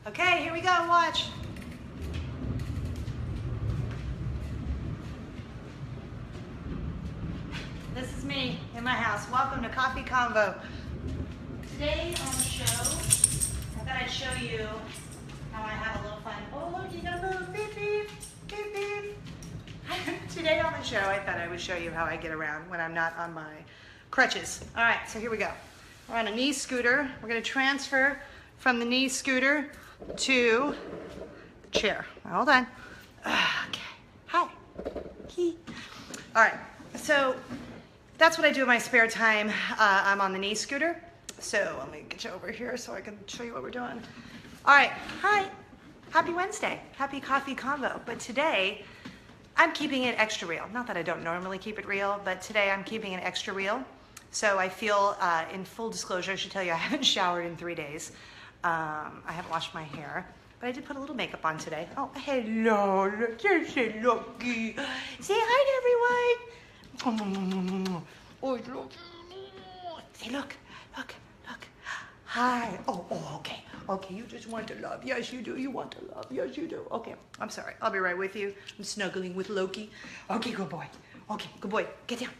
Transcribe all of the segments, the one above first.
Okay, here we go, watch. This is me in my house. Welcome to Coffee Convo. Today on the show, I thought I'd show you how I have a little fun. Oh, look, you gotta move. Beep, beep, beep, beep. Today on the show, I thought I would show you how I get around when I'm not on my crutches. All right, so here we go. We're on a knee scooter. We're gonna transfer from the knee scooter to the chair. Hold on. Okay. Hi. All right. So that's what I do in my spare time. I'm on the knee scooter. So let me get you over here so I can show you what we're doing. All right. Hi. Happy Wednesday. Happy Coffee Convo. But today I'm keeping it extra real. Not that I don't normally keep it real, but today I'm keeping it extra real. So I feel, in full disclosure, I should tell you I haven't showered in 3 days. I haven't washed my hair, but I did put a little makeup on today. Oh, hello, look, you're so lucky. Say hi to everyone. Oh, look. Say, look. Hi. Oh, okay. Okay, you just want to love. Yes, you do. You want to love. Yes, you do. Okay, I'm sorry. I'll be right with you. I'm snuggling with Loki. Okay, good boy. Okay, good boy. Get down.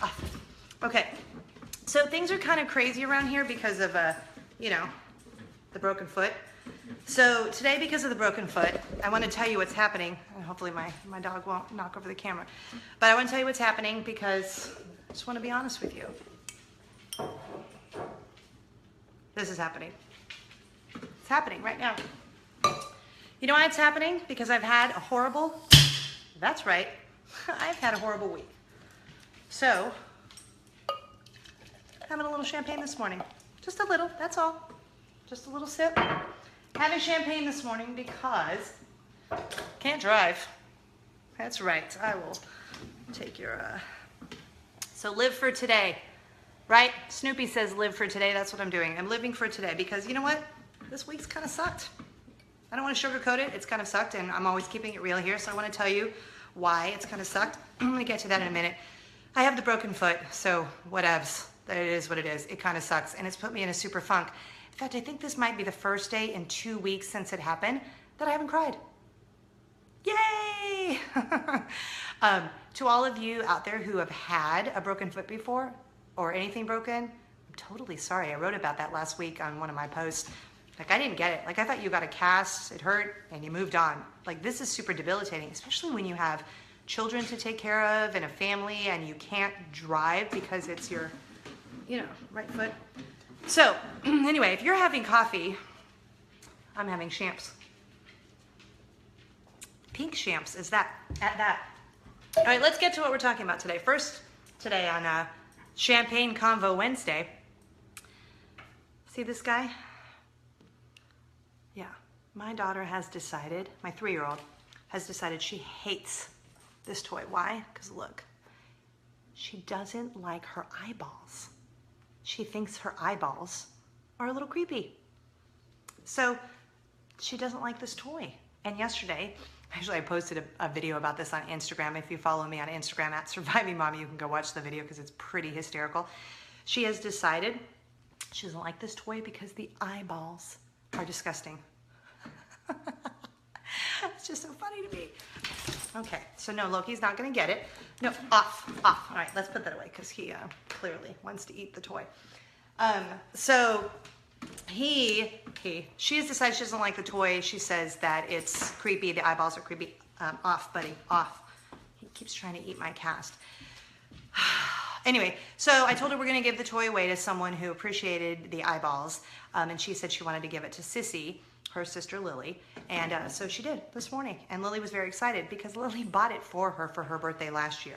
Off. Okay, so things are kind of crazy around here because of, the broken foot. So today, because of the broken foot, I want to tell you what's happening. And hopefully my dog won't knock over the camera. But I want to tell you what's happening because I just want to be honest with you. This is happening. It's happening right now. You know why it's happening? Because I've had a horrible, that's right, I've had a horrible week. So, having a little champagne this morning. Just a little, that's all. Just a little sip. Having champagne this morning because can't drive. That's right. I will take your, So live for today, right? Snoopy says live for today. That's what I'm doing. I'm living for today because you know what? This week's kind of sucked. I don't want to sugarcoat it. It's kind of sucked and I'm always keeping it real here. So I want to tell you why it's kind of sucked. I'm going to get to that in a minute. I have the broken foot, so whatevs. It is what it is. It kind of sucks and it's put me in a super funk. In fact, I think this might be the first day in 2 weeks since it happened that I haven't cried. Yay! To all of you out there who have had a broken foot before or anything broken, I'm totally sorry. I wrote about that last week on one of my posts. Like, I didn't get it. Like, I thought you got a cast, it hurt, and you moved on. Like, this is super debilitating, especially when you have children to take care of and a family and you can't drive because it's your, right foot. So, anyway, if you're having coffee, I'm having champs. Pink champs is that, at that. All right, let's get to what we're talking about today. First, today on Champagne Convo Wednesday. See this guy? Yeah, my daughter has decided, my 3-year-old has decided she hates this toy. Why? Because look, she doesn't like her eyeballs. She thinks her eyeballs are a little creepy. So she doesn't like this toy. And yesterday, actually I posted a video about this on Instagram. If you follow me on Instagram at Surviving Mommy, you can go watch the video because it's pretty hysterical. She has decided she doesn't like this toy because the eyeballs are disgusting. It's just so funny to me. Okay, so no, Loki's not gonna get it. No, off. All right, let's put that away because he clearly wants to eat the toy. So she has decided she doesn't like the toy. She says that it's creepy, the eyeballs are creepy. Off, buddy, off. He keeps trying to eat my cast. Anyway, so I told her we're gonna give the toy away to someone who appreciated the eyeballs, and she said she wanted to give it to Sissy, her sister Lily, and so she did this morning. And Lily was very excited because Lily bought it for her birthday last year.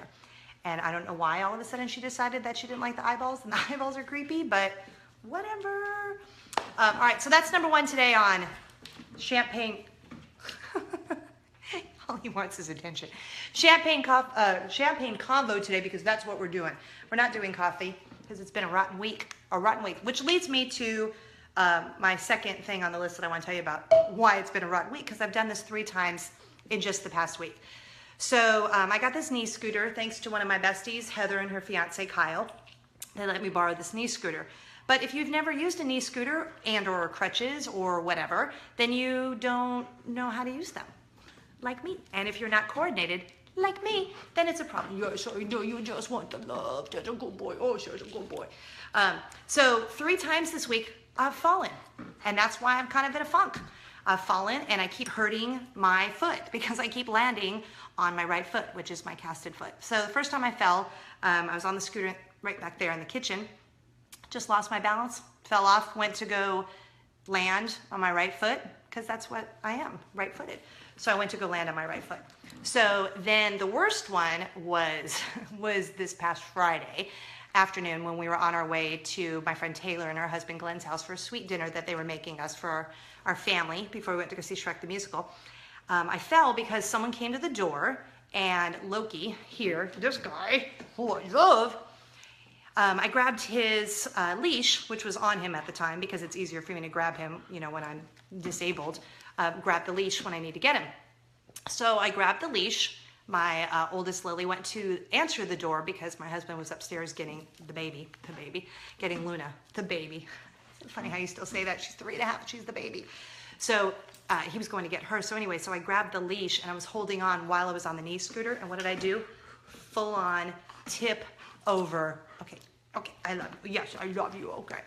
And I don't know why all of a sudden she decided that she didn't like the eyeballs and the eyeballs are creepy, but whatever. All right, so that's number 1 today on Champagne. All he wants is attention. Champagne Convo today because that's what we're doing. We're not doing coffee because it's been a rotten week, which leads me to my second thing on the list that I want to tell you about why it's been a rotten week, because I've done this 3 times in just the past week. So I got this knee scooter thanks to one of my besties, Heather, and her fiance Kyle. They let me borrow this knee scooter. But if you've never used a knee scooter and or crutches or whatever, then you don't know how to use them, like me. And if you're not coordinated, like me, then it's a problem. Yes, I know you just want the love. That's a good boy. Oh, she's a good boy. So 3 times this week, I've fallen. And that's why I'm kind of in a funk. I've fallen and I keep hurting my foot because I keep landing on my right foot, which is my casted foot. So the first time I fell, I was on the scooter right back there in the kitchen, just lost my balance, fell off, went to go land on my right foot because that's what I am, right-footed. So I went to go land on my right foot. So then the worst one was this past Friday afternoon when we were on our way to my friend Taylor and her husband Glenn's house for a sweet dinner that they were making us for our family before we went to go see Shrek the Musical. I fell because someone came to the door and Loki, here, this guy, who I love, I grabbed his leash, which was on him at the time because it's easier for me to grab him, you know, when I'm disabled, grab the leash when I need to get him. So I grabbed the leash. My oldest Lily went to answer the door because my husband was upstairs getting the baby, getting Luna, the baby. It's funny how you still say that. She's 3.5, she's the baby. So he was going to get her. So anyway, so I grabbed the leash and I was holding on while I was on the knee scooter. And what did I do? Full on tip over. Okay, I love you. Yes, I love you. Okay.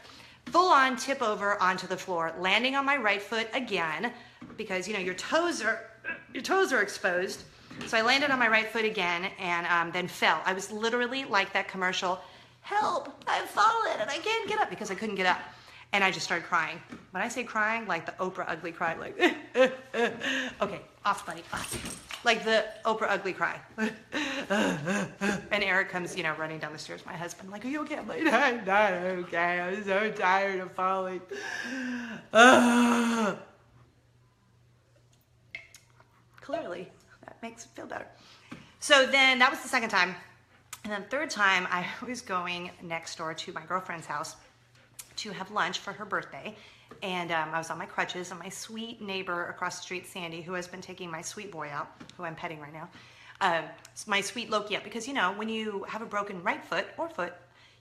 Full on tip over onto the floor, landing on my right foot again because, you know, your toes are exposed. So I landed on my right foot again and then fell. I was literally like that commercial, help, I've fallen and I can't get up because I couldn't get up. And I just started crying. When I say crying, like the Oprah ugly cry, like, okay, off buddy, off. Like the Oprah ugly cry. And Eric comes, you know, running down the stairs, my husband, like, are you okay? I'm like, I'm not okay, I'm so tired of falling. Clearly, that makes it feel better. So then that was the second time. And then third time, I was going next door to my girlfriend's house to have lunch for her birthday. And I was on my crutches, and my sweet neighbor across the street, Sandy, who has been taking my sweet boy out, who I'm petting right now, my sweet Loki up, because, you know, when you have a broken right foot or foot,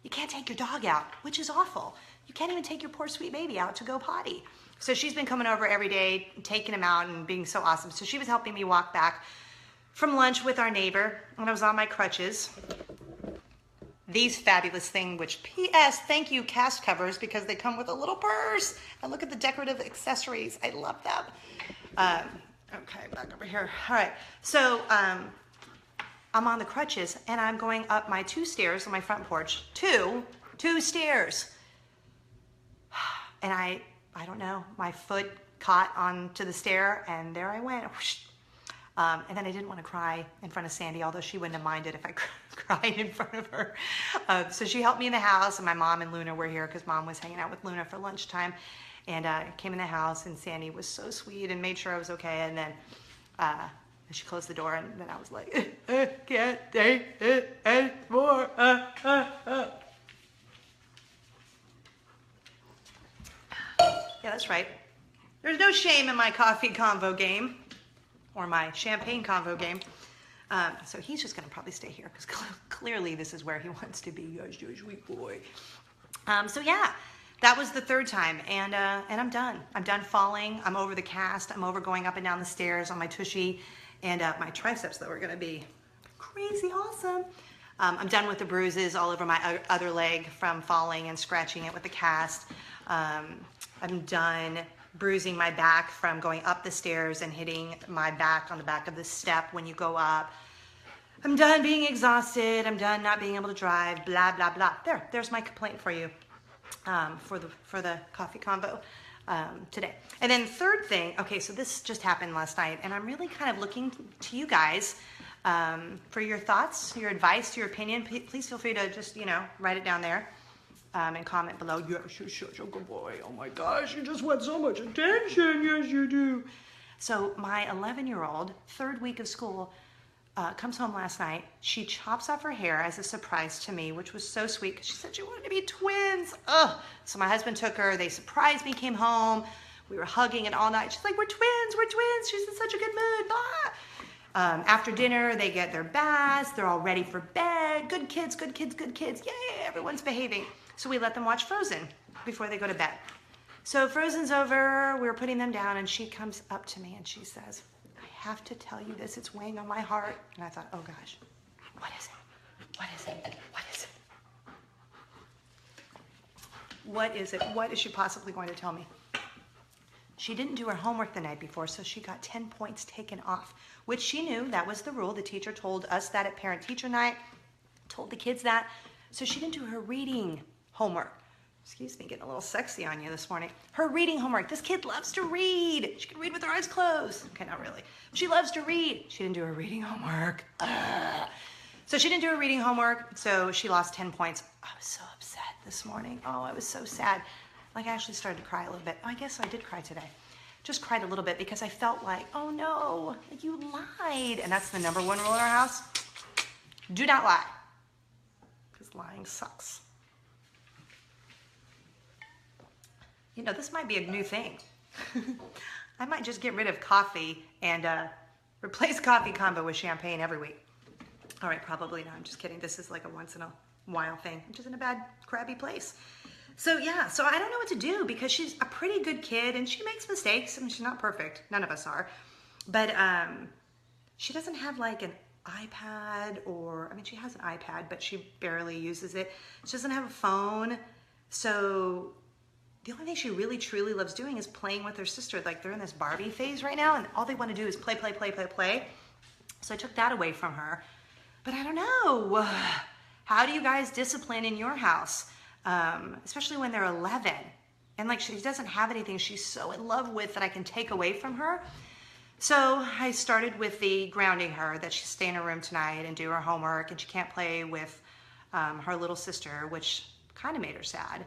you can't take your dog out, which is awful. You can't even take your poor sweet baby out to go potty. So she's been coming over every day, taking him out and being so awesome. So she was helping me walk back from lunch with our neighbor, and I was on my crutches. These fabulous things, which P.S. thank you cast covers because they come with a little purse. And look at the decorative accessories. I love them. Okay, back over here. All right, so I'm on the crutches and I'm going up my 2 stairs on my front porch. Two stairs. And I don't know, my foot caught onto the stair and there I went. Whoosh. And then I didn't want to cry in front of Sandy, although she wouldn't have minded if I cried in front of her. So she helped me in the house, and my mom and Luna were here because Mom was hanging out with Luna for lunchtime. And I came in the house, and Sandy was so sweet and made sure I was okay. And then she closed the door, and then I was like, I can't take it anymore. Yeah, that's right. There's no shame in my coffee convo game. Or my champagne convo game. So he's just gonna probably stay here because clearly this is where he wants to be. Yes, you sweet boy. So yeah, that was the third time, and I'm done. I'm done falling. I'm over the cast. I'm over going up and down the stairs on my tushy, and my triceps though are gonna be crazy awesome. I'm done with the bruises all over my other leg from falling and scratching it with the cast. I'm done bruising my back from going up the stairs and hitting my back on the back of the step when you go up. I'm done being exhausted. I'm done not being able to drive, blah, blah, blah. There's my complaint for you for the coffee convo today. And then third thing, okay, so this just happened last night, and I'm really kind of looking to you guys for your thoughts, your advice, your opinion. Please feel free to just, you know, write it down there. And comment below. Yes, you're such a good boy. Oh my gosh, you just want so much attention. Yes, you do. So my 11-year-old, 3rd week of school, comes home last night. She chops off her hair as a surprise to me, which was so sweet because she said she wanted to be twins. Ugh. So my husband took her. They surprised me, came home. We were hugging it all night. She's like, we're twins, we're twins. She's in such a good mood. Blah. After dinner, they get their baths. They're all ready for bed. Good kids, good kids, good kids. Yay, everyone's behaving. So we let them watch Frozen. before they go to bed. So Frozen's over, we were putting them down, and she comes up to me and she says, I have to tell you this, it's weighing on my heart. And I thought, oh gosh, what is it? What is it? What is it? What is it? What is she possibly going to tell me? She didn't do her homework the night before, so she got 10 points taken off, which she knew that was the rule. The teacher told us that at parent-teacher night, told the kids that. So she didn't do her reading homework. Excuse me, getting a little sexy on you this morning. Her reading homework. This kid loves to read. She can read with her eyes closed. Okay, not really. She loves to read. She didn't do her reading homework. So she didn't do her reading homework, so she lost 10 points. I was so upset this morning. Oh, I was so sad. Like, I actually started to cry a little bit. Oh, I guess I did cry today. Just cried a little bit because I felt like, oh no, you lied. And that's the number one rule in our house. Do not lie. Because lying sucks. You know, this might be a new thing. I might just get rid of coffee and replace coffee combo with champagne every week. All right, probably not. I'm just kidding. This is like a once in a while thing. I'm just in a bad, crabby place. So yeah, so I don't know what to do because she's a pretty good kid and she makes mistakes. I mean, she's not perfect. None of us are. But she doesn't have like an iPad or, I mean, she has an iPad, but she barely uses it. She doesn't have a phone. So the only thing she really truly loves doing is playing with her sister. Like, they're in this Barbie phase right now and all they want to do is play, play, play, play, play. So I took that away from her. But I don't know. How do you guys discipline in your house? Especially when they're 11. And like, she doesn't have anything she's so in love with that I can take away from her. So I started with the grounding her, that she stay in her room tonight and do her homework, and she can't play with her little sister, which kind of made her sad.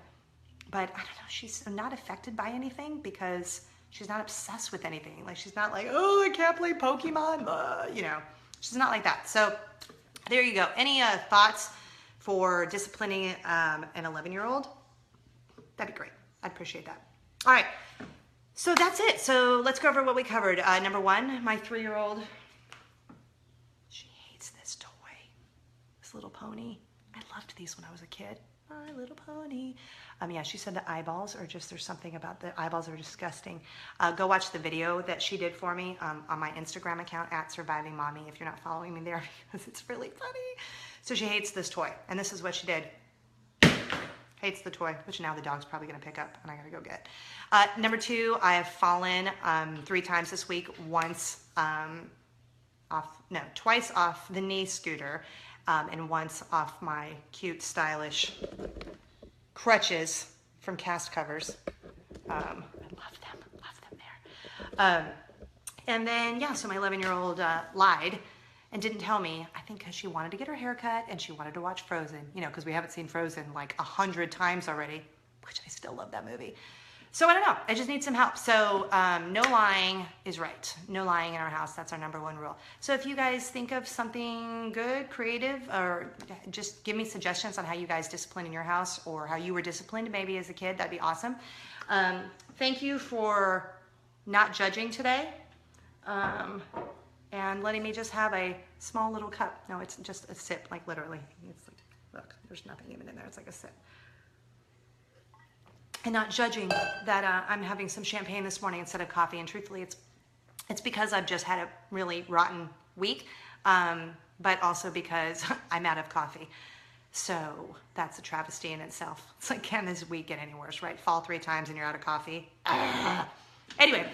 But I don't know, she's not affected by anything because she's not obsessed with anything. Like, she's not like, oh, I can't play Pokemon, you know. She's not like that. So there you go. Any thoughts for disciplining an 11-year-old? That'd be great. I'd appreciate that. All right. So that's it. So let's go over what we covered. Number one, my 3-year-old, she hates this toy, this little pony. I loved these when I was a kid. My Little Pony. Yeah, she said the eyeballs are just, there's something about the eyeballs are disgusting. Go watch the video that she did for me on my Instagram account @SurvivingMommy if you're not following me there, because it's really funny. So she hates this toy, and this is what she did. Hates the toy, which now the dog's probably gonna pick up and I gotta go get. Number two, I have fallen 3 times this week, twice off the knee scooter, and once off my cute, stylish crutches from Cast Covers. I love them there. And then, yeah, so my 11-year-old lied and didn't tell me, I think because she wanted to get her hair cut and she wanted to watch Frozen, you know, because we haven't seen Frozen like 100 times already, which I still love that movie. So I don't know, I just need some help. So no lying is right. No lying in our house, that's our number one rule. So if you guys think of something good, creative, or just give me suggestions on how you guys discipline in your house or how you were disciplined maybe as a kid, that'd be awesome. Thank you for not judging today and letting me just have a small little cup. No, it's just a sip, like literally. It's like, look, there's nothing even in there, it's like a sip. And not judging that I'm having some champagne this morning instead of coffee. And truthfully, it's because I've just had a really rotten week, but also because I'm out of coffee. So that's a travesty in itself. It's like, can this week get any worse, right? Fall 3 times and you're out of coffee. Anyway,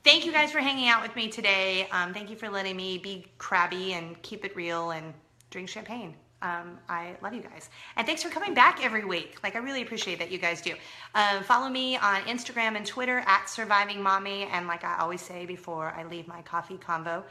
thank you guys for hanging out with me today. Thank you for letting me be crabby and keep it real and drink champagne. I love you guys. And thanks for coming back every week. Like, I really appreciate that you guys do. Follow me on Instagram and Twitter @SurvivingMommy. And like I always say before I leave my coffee convo,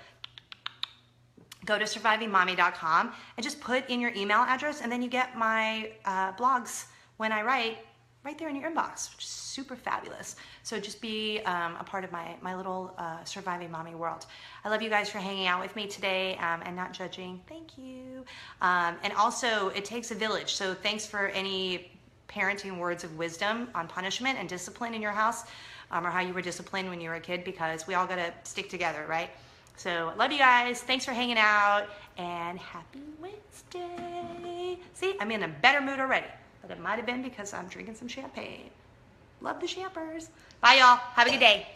go to survivingmommy.com and just put in your email address, and then you get my blogs when I write right there in your inbox, which is super fabulous. So just be a part of my little Surviving Mommy world. I love you guys for hanging out with me today and not judging. Thank you. And also, it takes a village. So thanks for any parenting words of wisdom on punishment and discipline in your house, or how you were disciplined when you were a kid, because we all got to stick together, right? So love you guys. Thanks for hanging out, and happy Wednesday. See, I'm in a better mood already. But it might have been because I'm drinking some champagne. Love the Champers. Bye, y'all. Have a good day.